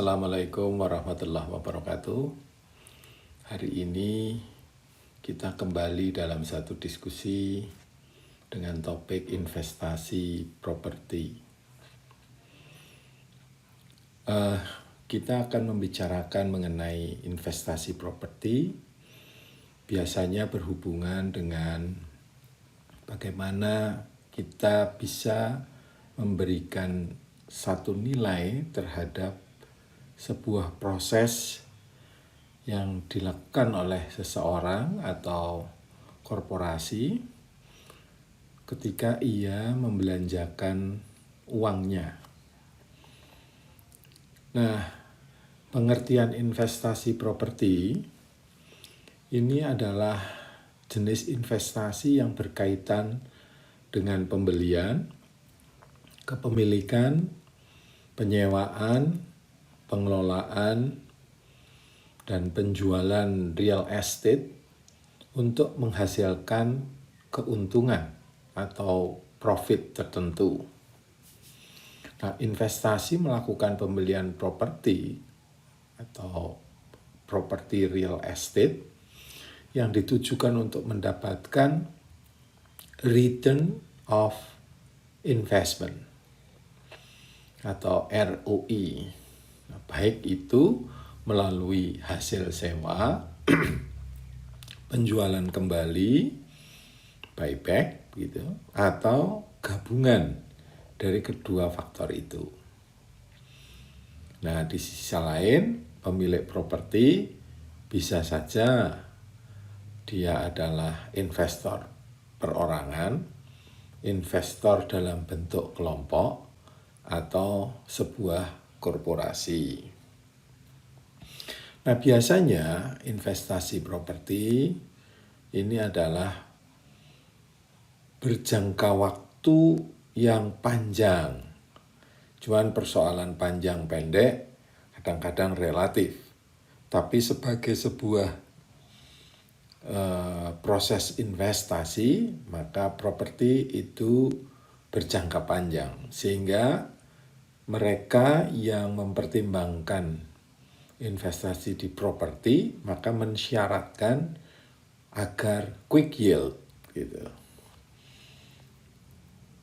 Assalamualaikum warahmatullahi wabarakatuh. Hari ini kita kembali dalam satu diskusi dengan topik investasi properti. Kita akan membicarakan mengenai investasi properti, biasanya berhubungan dengan bagaimana kita bisa memberikan satu nilai terhadap sebuah proses yang dilakukan oleh seseorang atau korporasi ketika ia membelanjakan uangnya. Nah, pengertian investasi properti ini adalah jenis investasi yang berkaitan dengan pembelian, kepemilikan, penyewaan, pengelolaan, dan penjualan real estate untuk menghasilkan keuntungan atau profit tertentu. Nah, investasi melakukan pembelian properti atau properti real estate yang ditujukan untuk mendapatkan return of investment atau ROI. Nah, baik itu melalui hasil sewa, penjualan kembali, buyback gitu, atau gabungan dari kedua faktor itu. Nah, di sisi lain, pemilik properti bisa saja dia adalah investor perorangan, investor dalam bentuk kelompok, atau sebuah korporasi. Nah, biasanya investasi properti ini adalah berjangka waktu yang panjang. Cuman persoalan panjang pendek kadang-kadang relatif. Tapi sebagai sebuah proses investasi, maka properti itu berjangka panjang. Sehingga mereka yang mempertimbangkan investasi di properti maka mensyaratkan agar quick yield gitu.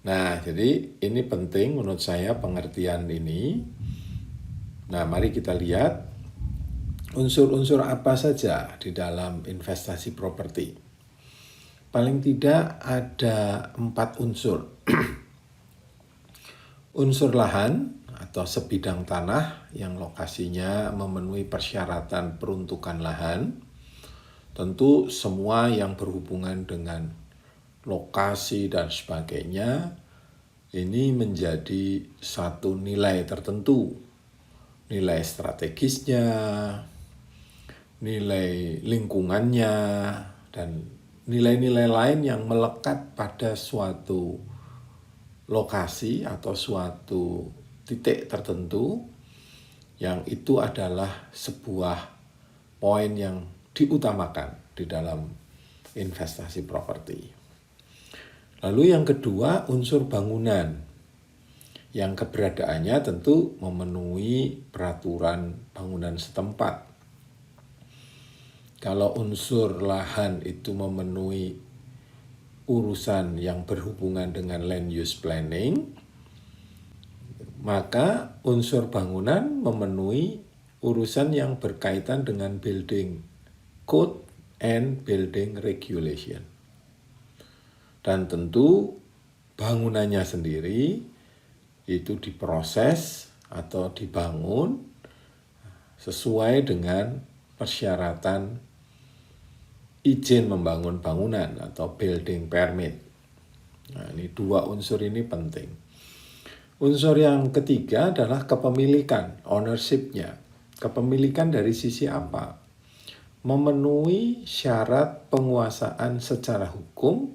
Nah, jadi ini penting menurut saya pengertian ini. Nah, mari kita lihat unsur-unsur apa saja di dalam investasi properti. Paling tidak ada 4 unsur. Unsur lahan atau sebidang tanah yang lokasinya memenuhi persyaratan peruntukan lahan. Tentu semua yang berhubungan dengan lokasi dan sebagainya ini menjadi satu nilai tertentu. Nilai strategisnya, nilai lingkungannya, dan nilai-nilai lain yang melekat pada suatu lokasi atau suatu titik tertentu yang itu adalah sebuah poin yang diutamakan di dalam investasi properti. Lalu yang kedua, unsur bangunan yang keberadaannya tentu memenuhi peraturan bangunan setempat. Kalau unsur lahan itu memenuhi urusan yang berhubungan dengan land use planning, maka unsur bangunan memenuhi urusan yang berkaitan dengan building code and building regulation. Dan tentu bangunannya sendiri itu diproses atau dibangun sesuai dengan persyaratan izin membangun bangunan atau building permit. Nah, ini 2 unsur ini penting. Unsur yang ketiga adalah kepemilikan, ownership-nya. Kepemilikan dari sisi apa? Memenuhi syarat penguasaan secara hukum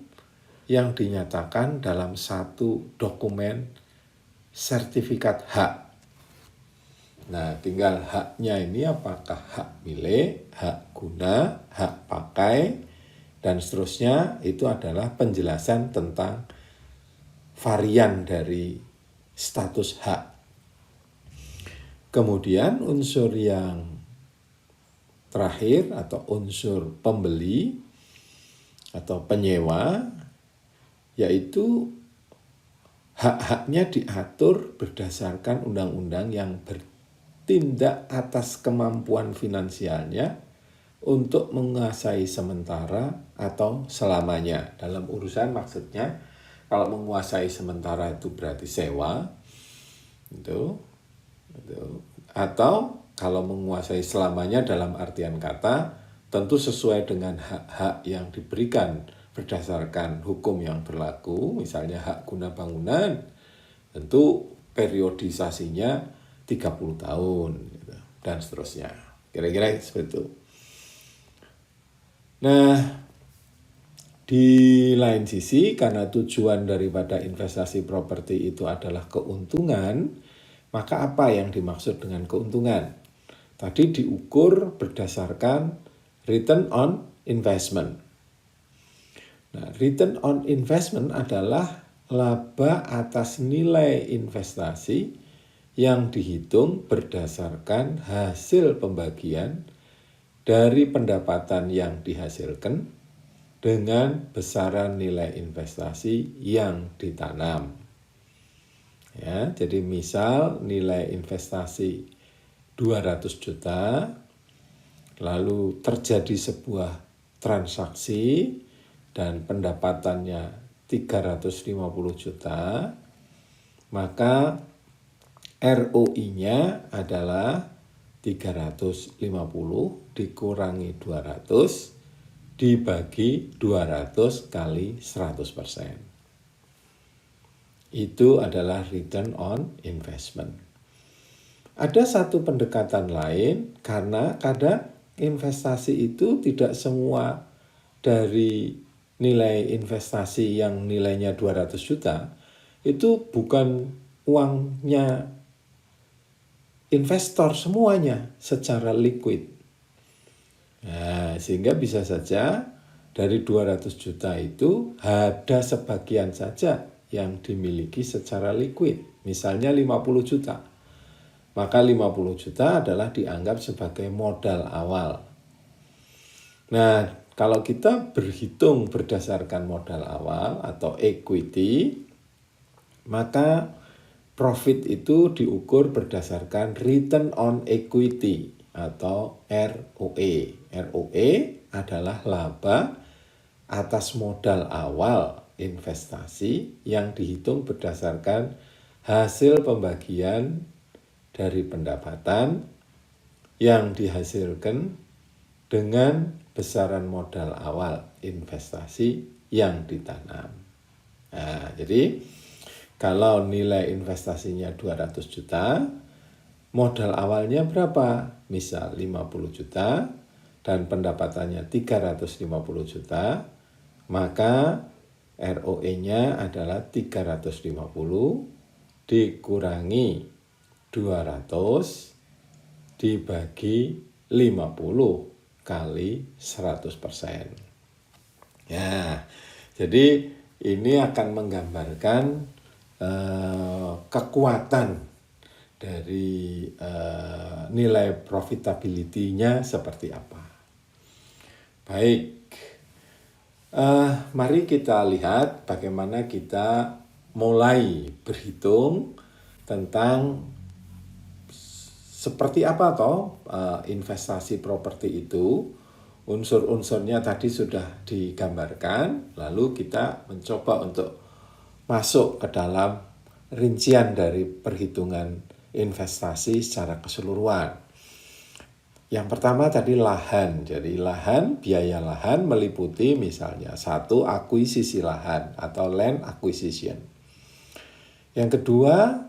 yang dinyatakan dalam satu dokumen sertifikat hak. Nah, tinggal haknya ini apakah hak milik, hak guna, hak pakai, dan seterusnya. Itu adalah penjelasan tentang varian dari status hak. Kemudian unsur yang terakhir atau unsur pembeli atau penyewa, yaitu hak-haknya diatur berdasarkan undang-undang yang bertindak atas kemampuan finansialnya untuk menguasai sementara atau selamanya. Dalam urusan maksudnya, kalau menguasai sementara itu berarti sewa, itu. Atau kalau menguasai selamanya dalam artian kata, tentu sesuai dengan hak-hak yang diberikan berdasarkan hukum yang berlaku, misalnya hak guna bangunan, tentu periodisasinya 30 tahun, gitu, dan seterusnya. Kira-kira seperti itu. Nah, di lain sisi, karena tujuan daripada investasi properti itu adalah keuntungan, maka apa yang dimaksud dengan keuntungan? Tadi diukur berdasarkan return on investment. Nah, return on investment adalah laba atas nilai investasi yang dihitung berdasarkan hasil pembagian dari pendapatan yang dihasilkan dengan besaran nilai investasi yang ditanam. Ya, jadi misal nilai investasi 200 juta, lalu terjadi sebuah transaksi dan pendapatannya 350 juta, maka ROI-nya adalah 350 dikurangi 200 dibagi 200 kali 100%. Itu adalah return on investment. Ada satu pendekatan lain, karena kadang investasi itu tidak semua dari nilai investasi yang nilainya 200 juta, itu bukan uangnya investor semuanya secara liquid. Nah, sehingga bisa saja dari 200 juta itu ada sebagian saja yang dimiliki secara liquid, misalnya 50 juta. Maka 50 juta adalah dianggap sebagai modal awal. Nah, kalau kita berhitung berdasarkan modal awal atau equity, maka profit itu diukur berdasarkan return on equity atau ROE. ROE adalah laba atas modal awal investasi yang dihitung berdasarkan hasil pembagian dari pendapatan yang dihasilkan dengan besaran modal awal investasi yang ditanam. Nah, jadi kalau nilai investasinya 200 juta, modal awalnya berapa? Misal 50 juta dan pendapatannya 350 juta, maka ROE-nya adalah 350 dikurangi 200 dibagi 50 kali 100%. Ya, jadi ini akan menggambarkan kekuatan dari nilai profitability-nya seperti apa. Baik. Mari kita lihat bagaimana kita mulai berhitung tentang seperti apa toh investasi properti itu. Unsur-unsurnya tadi sudah digambarkan, lalu kita mencoba untuk masuk ke dalam rincian dari perhitungan investasi secara keseluruhan. Yang pertama tadi lahan. Jadi lahan, biaya lahan meliputi misalnya satu, akuisisi lahan atau land acquisition. Yang kedua,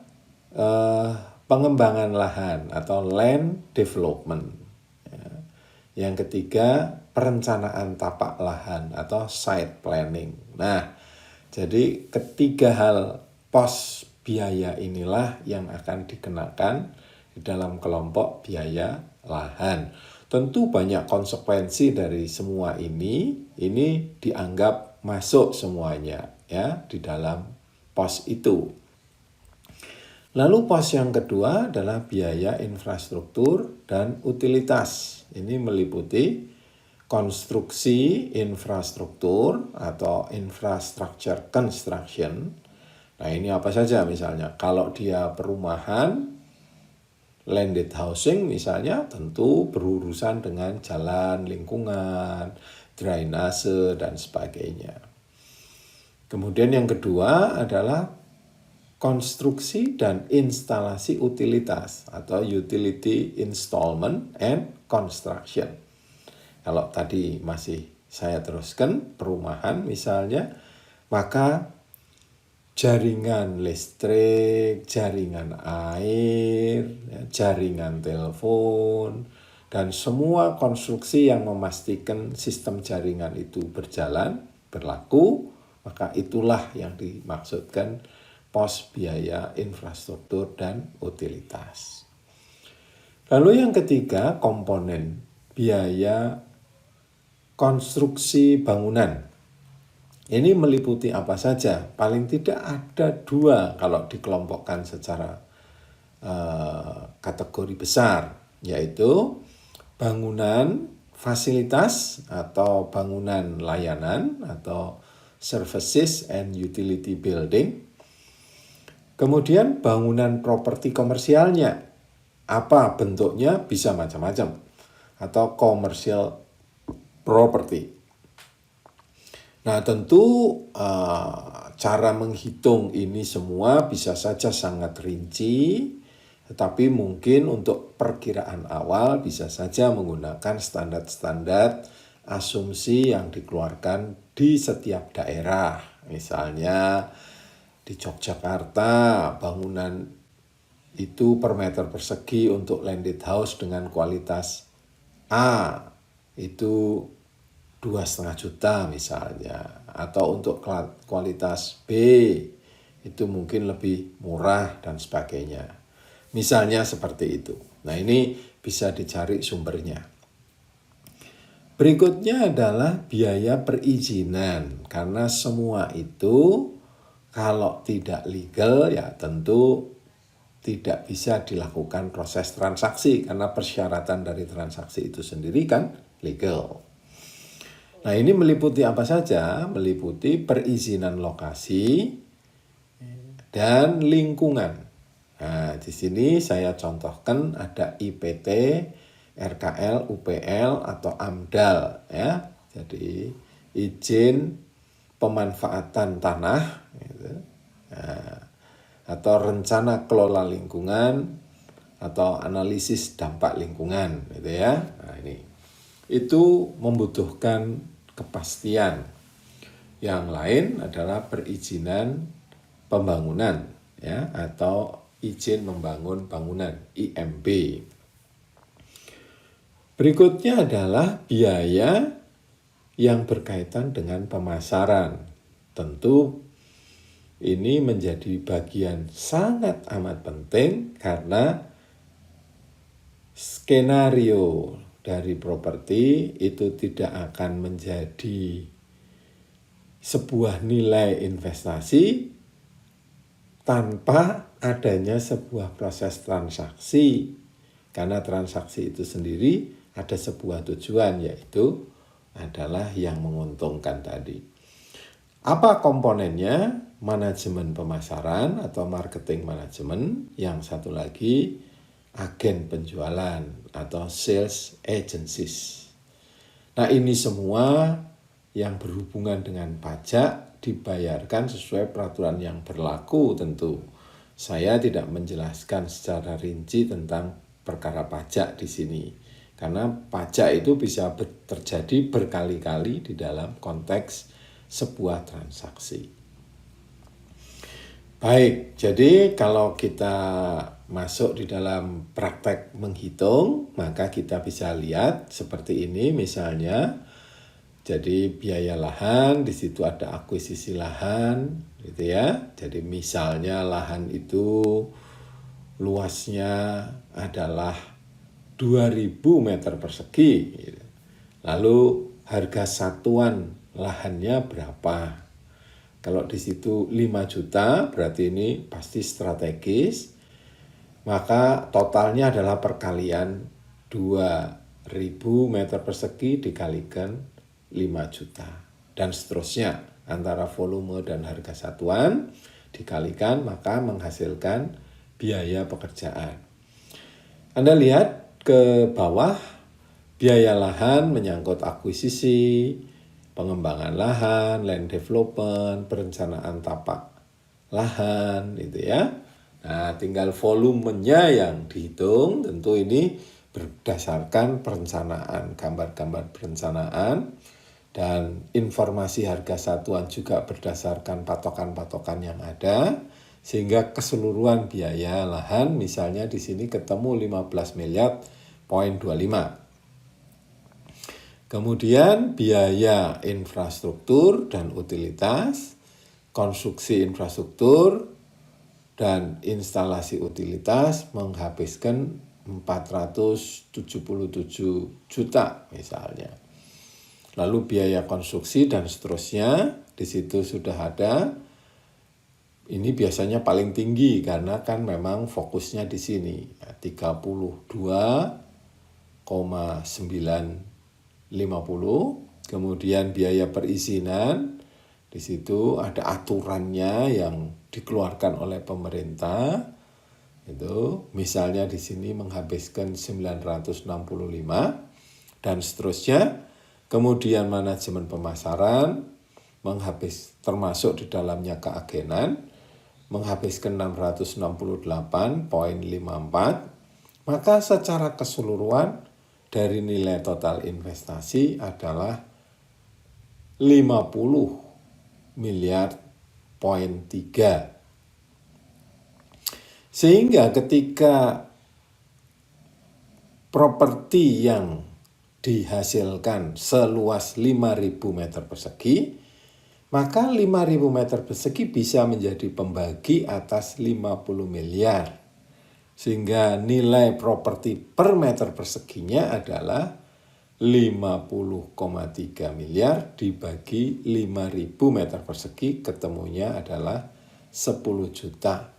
pengembangan lahan atau land development. Yang ketiga, perencanaan tapak lahan atau site planning. Nah, jadi ketiga hal pos biaya inilah yang akan dikenakan di dalam kelompok biaya lahan. Tentu banyak konsekuensi dari semua ini dianggap masuk semuanya ya di dalam pos itu. Lalu pos yang kedua adalah biaya infrastruktur dan utilitas. Ini meliputi konstruksi infrastruktur atau infrastructure construction. Nah, ini apa saja misalnya? Kalau dia perumahan, landed housing misalnya, tentu berurusan dengan jalan, lingkungan, drainase, dan sebagainya. Kemudian yang kedua adalah konstruksi dan instalasi utilitas atau utility installment and construction. Kalau tadi masih saya teruskan perumahan misalnya, maka jaringan listrik, jaringan air, jaringan telepon, dan semua konstruksi yang memastikan sistem jaringan itu berjalan, berlaku, maka itulah yang dimaksudkan pos biaya infrastruktur dan utilitas. Lalu yang ketiga, komponen biaya konstruksi bangunan. Ini meliputi apa saja? Paling tidak ada 2 kalau dikelompokkan secara kategori besar, yaitu bangunan fasilitas atau bangunan layanan atau services and utility building. Kemudian bangunan properti komersialnya, apa bentuknya, bisa macam-macam, atau commercial property. Nah, tentu cara menghitung ini semua bisa saja sangat rinci, tetapi mungkin untuk perkiraan awal bisa saja menggunakan standar-standar asumsi yang dikeluarkan di setiap daerah. Misalnya di Yogyakarta, bangunan itu per meter persegi untuk landed house dengan kualitas A itu 2,5 juta misalnya, atau untuk kualitas B itu mungkin lebih murah dan sebagainya. Misalnya seperti itu. Nah, ini bisa dicari sumbernya. Berikutnya adalah biaya perizinan, karena semua itu kalau tidak legal ya tentu tidak bisa dilakukan proses transaksi karena persyaratan dari transaksi itu sendiri kan legal. Nah, ini meliputi apa saja? Meliputi perizinan lokasi dan lingkungan. Nah, di sini saya contohkan ada IPT, RKL, UPL atau AMDAL ya. Jadi izin pemanfaatan tanah gitu. Nah, atau rencana kelola lingkungan atau analisis dampak lingkungan gitu ya. Nah, ini itu membutuhkan kepastian. Yang lain adalah perizinan pembangunan ya atau izin membangun bangunan IMB. Berikutnya adalah biaya yang berkaitan dengan pemasaran. Tentu ini menjadi bagian sangat amat penting karena skenario dari properti itu tidak akan menjadi sebuah nilai investasi tanpa adanya sebuah proses transaksi. Karena transaksi itu sendiri ada sebuah tujuan, yaitu adalah yang menguntungkan tadi. Apa komponennya? Manajemen pemasaran atau marketing manajemen. Yang satu lagi agen penjualan atau sales agencies. Nah, ini semua yang berhubungan dengan pajak dibayarkan sesuai peraturan yang berlaku tentu. Saya tidak menjelaskan secara rinci tentang perkara pajak di sini. Karena pajak itu bisa terjadi berkali-kali di dalam konteks sebuah transaksi. Baik, jadi kalau kita masuk di dalam praktek menghitung, maka kita bisa lihat seperti ini misalnya. Jadi biaya lahan, di situ ada akuisisi lahan, gitu ya. Jadi misalnya lahan itu luasnya adalah 2.000 meter persegi. Lalu harga satuan lahannya berapa? Kalau di situ 5 juta berarti ini pasti strategis. maka totalnya adalah perkalian 2.000 meter persegi dikalikan 5 juta. Dan seterusnya, antara volume dan harga satuan dikalikan maka menghasilkan biaya pekerjaan. Anda lihat ke bawah, biaya lahan menyangkut akuisisi, pengembangan lahan, land development, perencanaan tapak lahan, gitu ya. Nah, tinggal volumenya yang dihitung, tentu ini berdasarkan perencanaan, gambar-gambar perencanaan, dan informasi harga satuan juga berdasarkan patokan-patokan yang ada, sehingga keseluruhan biaya lahan misalnya di sini ketemu 15 miliar poin 25. Kemudian biaya infrastruktur dan utilitas, konstruksi infrastruktur dan instalasi utilitas menghabiskan 477 juta misalnya. Lalu biaya konstruksi dan seterusnya di situ sudah ada. Ini biasanya paling tinggi karena kan memang fokusnya di sini 32,950. Kemudian biaya perizinan di situ ada aturannya yang dikeluarkan oleh pemerintah. Itu misalnya di sini menghabiskan 965 dan seterusnya. Kemudian manajemen pemasaran termasuk di dalamnya keagenan menghabiskan 668,54. Maka secara keseluruhan dari nilai total investasi adalah 50 miliar poin 3. Sehingga ketika properti yang dihasilkan seluas 5.000 meter persegi, maka 5.000 meter persegi bisa menjadi pembagi atas 50 miliar. Sehingga nilai properti per meter perseginya adalah 50,3 miliar dibagi 5.000 meter persegi, ketemunya adalah 10 juta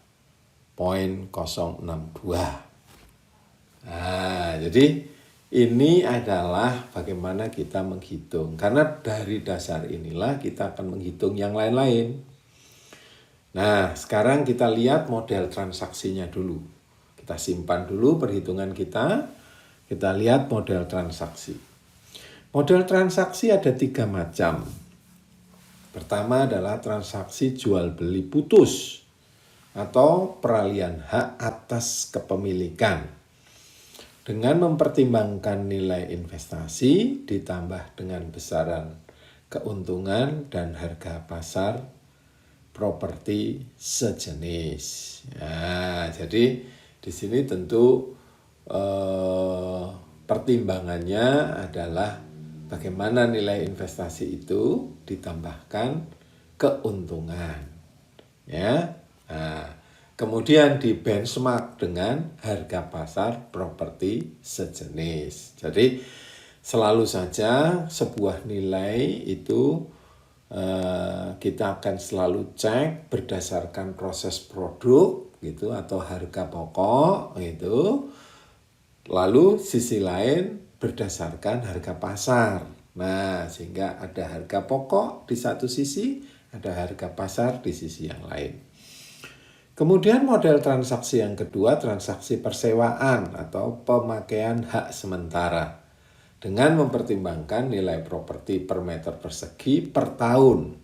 poin 062. Nah, jadi ini adalah bagaimana kita menghitung. Karena dari dasar inilah kita akan menghitung yang lain-lain. Nah, sekarang kita lihat model transaksinya dulu. Kita simpan dulu perhitungan kita. Kita lihat model transaksi. Model transaksi ada 3 macam. Pertama adalah transaksi jual beli putus atau peralihan hak atas kepemilikan. Dengan mempertimbangkan nilai investasi ditambah dengan besaran keuntungan dan harga pasar properti sejenis. Nah, jadi di sini tentu pertimbangannya adalah bagaimana nilai investasi itu ditambahkan keuntungan. Ya. Nah, kemudian di benchmark dengan harga pasar properti sejenis. Jadi selalu saja sebuah nilai itu kita akan selalu cek berdasarkan proses produk gitu atau harga pokok gitu. Lalu sisi lain berdasarkan harga pasar. Nah, sehingga ada harga pokok di satu sisi, ada harga pasar di sisi yang lain. Kemudian model transaksi yang kedua, transaksi persewaan atau pemakaian hak sementara. Dengan mempertimbangkan nilai properti per meter persegi per tahun.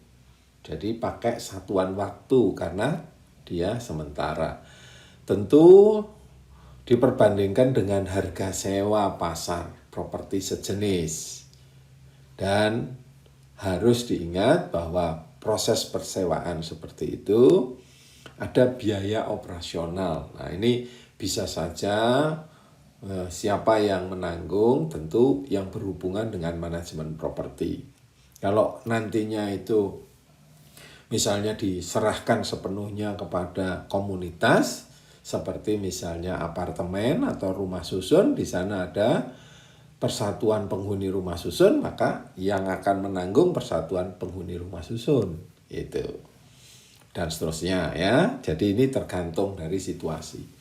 Jadi pakai satuan waktu karena dia sementara. Tentu diperbandingkan dengan harga sewa pasar properti sejenis. Dan harus diingat bahwa proses persewaan seperti itu ada biaya operasional. Nah, ini bisa saja siapa yang menanggung, tentu yang berhubungan dengan manajemen properti. Kalau nantinya itu misalnya diserahkan sepenuhnya kepada komunitas, seperti misalnya apartemen atau rumah susun, di sana ada persatuan penghuni rumah susun, maka yang akan menanggung persatuan penghuni rumah susun. Itu. Dan seterusnya ya. Jadi ini tergantung dari situasi.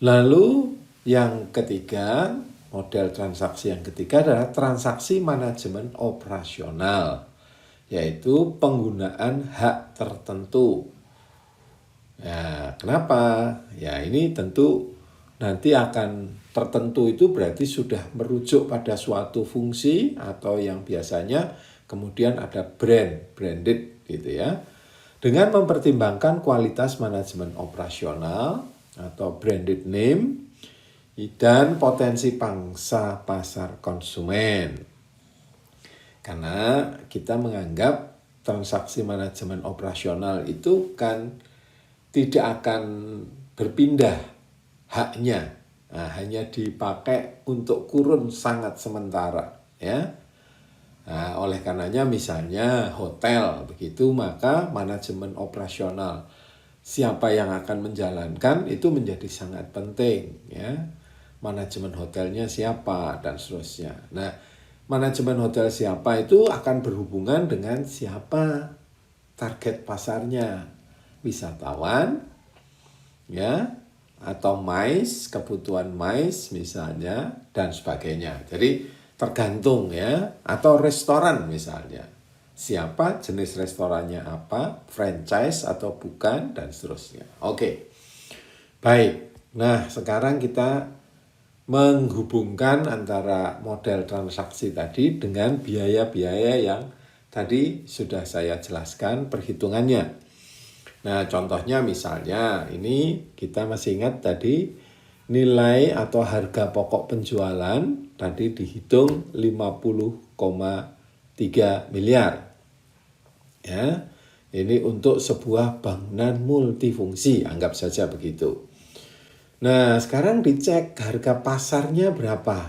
Lalu yang ketiga, model transaksi yang ketiga adalah transaksi manajemen operasional, yaitu penggunaan hak tertentu. Ya, kenapa? Ya, ini tentu nanti akan tertentu itu berarti sudah merujuk pada suatu fungsi atau yang biasanya kemudian ada branded gitu ya. Dengan mempertimbangkan kualitas manajemen operasional atau branded name dan potensi pangsa pasar konsumen. Karena kita menganggap transaksi manajemen operasional itu kan tidak akan berpindah haknya. Nah, hanya dipakai untuk kurun sangat sementara, ya. Nah, oleh karenanya misalnya hotel begitu, maka manajemen operasional siapa yang akan menjalankan itu menjadi sangat penting, ya. Manajemen hotelnya siapa dan seterusnya. Nah, manajemen hotel siapa itu akan berhubungan dengan siapa target pasarnya, wisatawan, ya, atau MICE, kebutuhan MICE misalnya dan sebagainya. Jadi tergantung ya, atau restoran misalnya. Siapa, jenis restorannya apa, franchise atau bukan dan seterusnya. Oke. Baik. Nah, sekarang kita menghubungkan antara model transaksi tadi dengan biaya-biaya yang tadi sudah saya jelaskan perhitungannya. Nah, contohnya misalnya ini kita masih ingat tadi nilai atau harga pokok penjualan tadi dihitung 50,3 miliar. Ya. Ini untuk sebuah bangunan multifungsi, anggap saja begitu. Nah, sekarang dicek harga pasarnya berapa.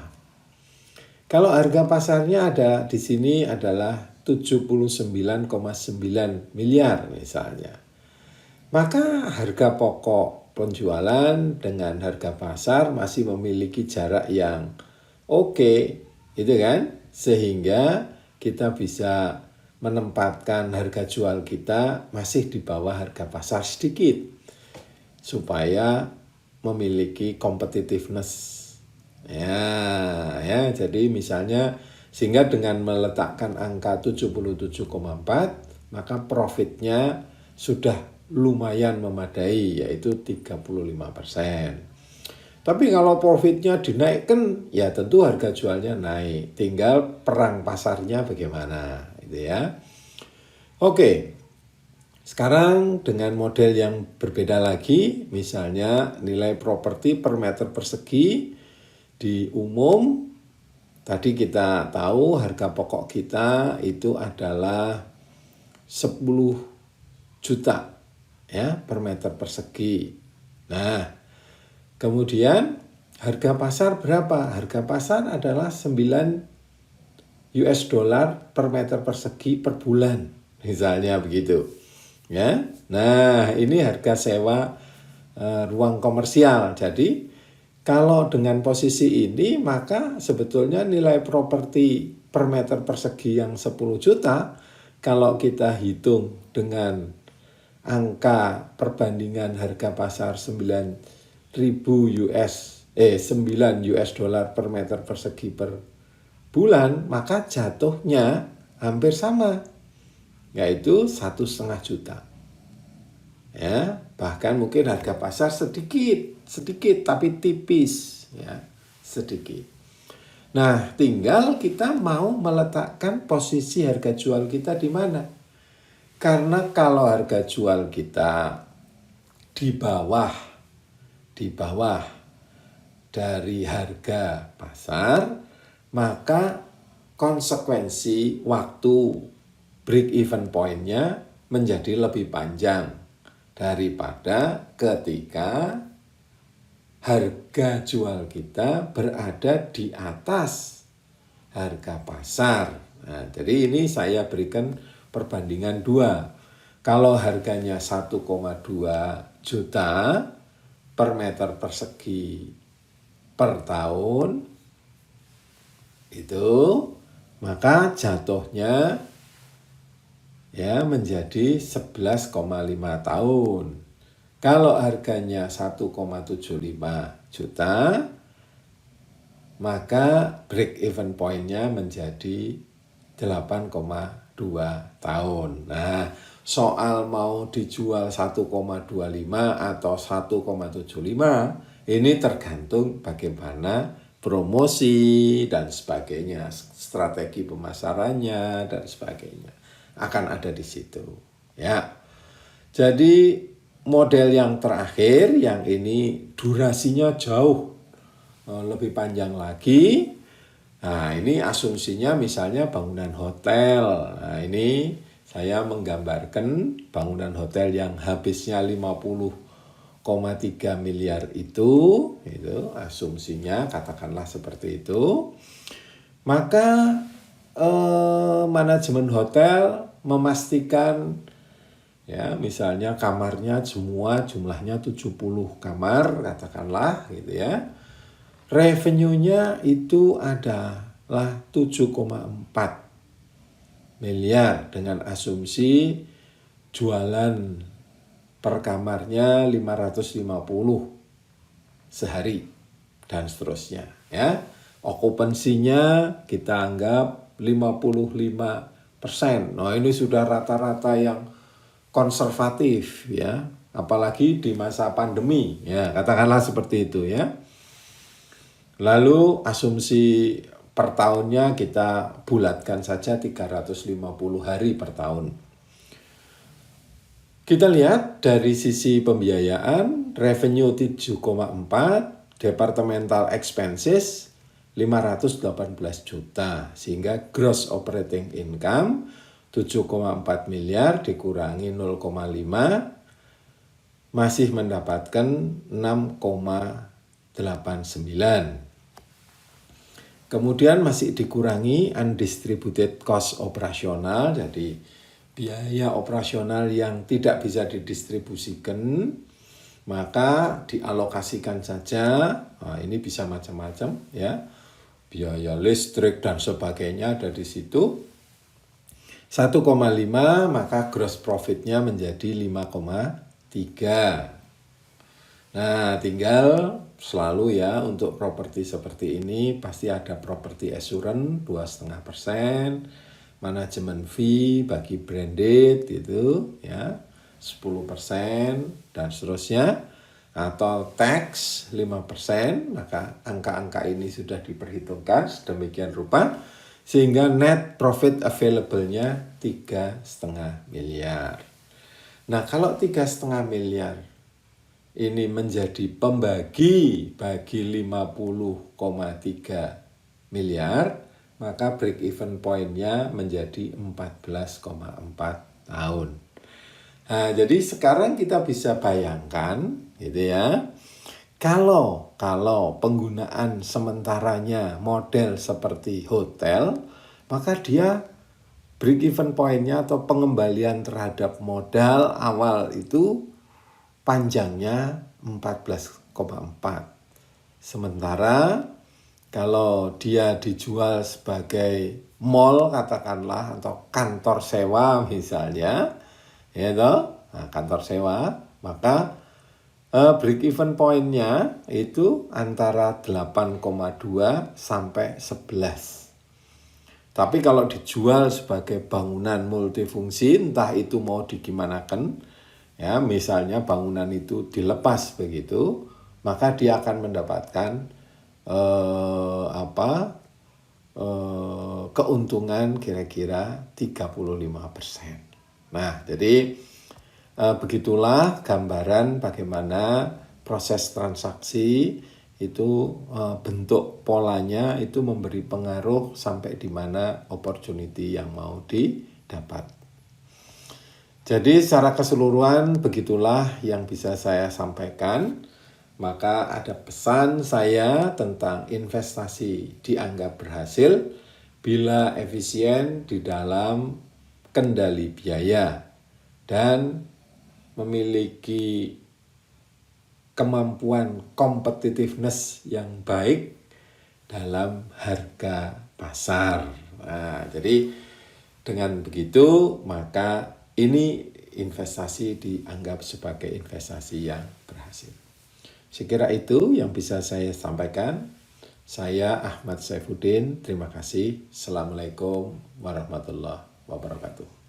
Kalau harga pasarnya ada di sini adalah 79,9 miliar misalnya. Maka harga pokok penjualan dengan harga pasar masih memiliki jarak yang oke, gitu kan? Sehingga kita bisa menempatkan harga jual kita masih di bawah harga pasar sedikit supaya memiliki competitiveness. Ya, jadi misalnya sehingga dengan meletakkan angka 77,4 maka profitnya sudah lumayan memadai, yaitu 35%. Tapi kalau profitnya dinaikkan, ya tentu harga jualnya naik. Tinggal perang pasarnya bagaimana, gitu ya. Oke, sekarang dengan model yang berbeda lagi, misalnya nilai properti per meter persegi di umum, tadi kita tahu harga pokok kita itu adalah 10 juta ya per meter persegi. Nah, kemudian harga pasar berapa? Harga pasar adalah 9 US dollar per meter persegi per bulan, misalnya begitu. Ya. Nah, ini harga sewa ruang komersial. Jadi, kalau dengan posisi ini, maka sebetulnya nilai properti per meter persegi yang 10 juta, kalau kita hitung dengan angka perbandingan harga pasar 9 US dollar per meter persegi per bulan, maka jatuhnya hampir sama, yaitu 1,5 juta. Ya, bahkan mungkin harga pasar sedikit tapi tipis, ya, sedikit. Nah, tinggal kita mau meletakkan posisi harga jual kita di mana. Karena kalau harga jual kita di bawah dari harga pasar, maka konsekuensi waktu break even point-nya menjadi lebih panjang daripada ketika harga jual kita berada di atas harga pasar. Nah, jadi ini saya berikan perbandingan 2. Kalau harganya 1,2 juta per meter persegi per tahun, itu maka jatuhnya ya menjadi 11,5 tahun. Kalau harganya 1,75 juta, maka break even point-nya menjadi 8,2 tahun. Nah, soal mau dijual 1,25 atau 1,75, ini tergantung bagaimana promosi dan sebagainya, strategi pemasarannya dan sebagainya akan ada di situ. Ya. Jadi model yang terakhir, yang ini durasinya jauh lebih panjang lagi. Nah, ini asumsinya misalnya bangunan hotel. Nah, ini saya menggambarkan bangunan hotel yang habisnya 50,3 miliar itu asumsinya katakanlah seperti itu. Maka manajemen hotel memastikan ya misalnya kamarnya semua jumlahnya 70 kamar katakanlah gitu ya. Revenue-nya itu adalah 7,4 miliar dengan asumsi jualan per kamarnya 550 sehari dan seterusnya ya. Okupansinya kita anggap 55%. Nah, ini sudah rata-rata yang konservatif ya, apalagi di masa pandemi ya, katakanlah seperti itu ya. Lalu asumsi per tahunnya kita bulatkan saja 350 hari per tahun. Kita lihat dari sisi pembiayaan, revenue 7,4, departmental expenses 518 juta, sehingga gross operating income 7,4 miliar dikurangi 0,5 masih mendapatkan 6,89. Kemudian masih dikurangi undistributed cost operasional, jadi biaya operasional yang tidak bisa didistribusikan, maka dialokasikan saja. Nah, ini bisa macam-macam ya. Biaya listrik dan sebagainya ada di situ. 1,5 maka gross profitnya menjadi 5,3. Nah, tinggal selalu ya untuk properti seperti ini pasti ada property assurance 2,5%, manajemen fee bagi branded gitu ya 10% dan seterusnya, atau tax 5%, maka angka-angka ini sudah diperhitungkan sedemikian rupa sehingga net profit available-nya 3,5 miliar. Nah, kalau 3,5 miliar ini menjadi pembagi bagi 50,3 miliar, maka break even point-nya menjadi 14,4 tahun. Nah, jadi sekarang kita bisa bayangkan gitu ya. Kalau penggunaan sementaranya model seperti hotel, maka dia break even point-nya atau pengembalian terhadap modal awal itu panjangnya 14,4. Sementara kalau dia dijual sebagai mall katakanlah atau kantor sewa misalnya, ya toh, nah, kantor sewa, maka break even point-nya itu antara 8,2 sampai 11. Tapi kalau dijual sebagai bangunan multifungsi, entah itu mau digimanakan, ya misalnya bangunan itu dilepas begitu, maka dia akan mendapatkan keuntungan kira-kira 35%. Nah, jadi begitulah gambaran bagaimana proses transaksi itu bentuk polanya itu memberi pengaruh sampai di mana opportunity yang mau didapat. Jadi secara keseluruhan begitulah yang bisa saya sampaikan. Maka ada pesan saya tentang investasi dianggap berhasil bila efisien di dalam kendali biaya dan memiliki kemampuan competitiveness yang baik dalam harga pasar. Nah, jadi dengan begitu maka ini investasi dianggap sebagai investasi yang berhasil. Sekira itu yang bisa saya sampaikan. Saya Ahmad Saifuddin, terima kasih. Assalamualaikum warahmatullahi wabarakatuh.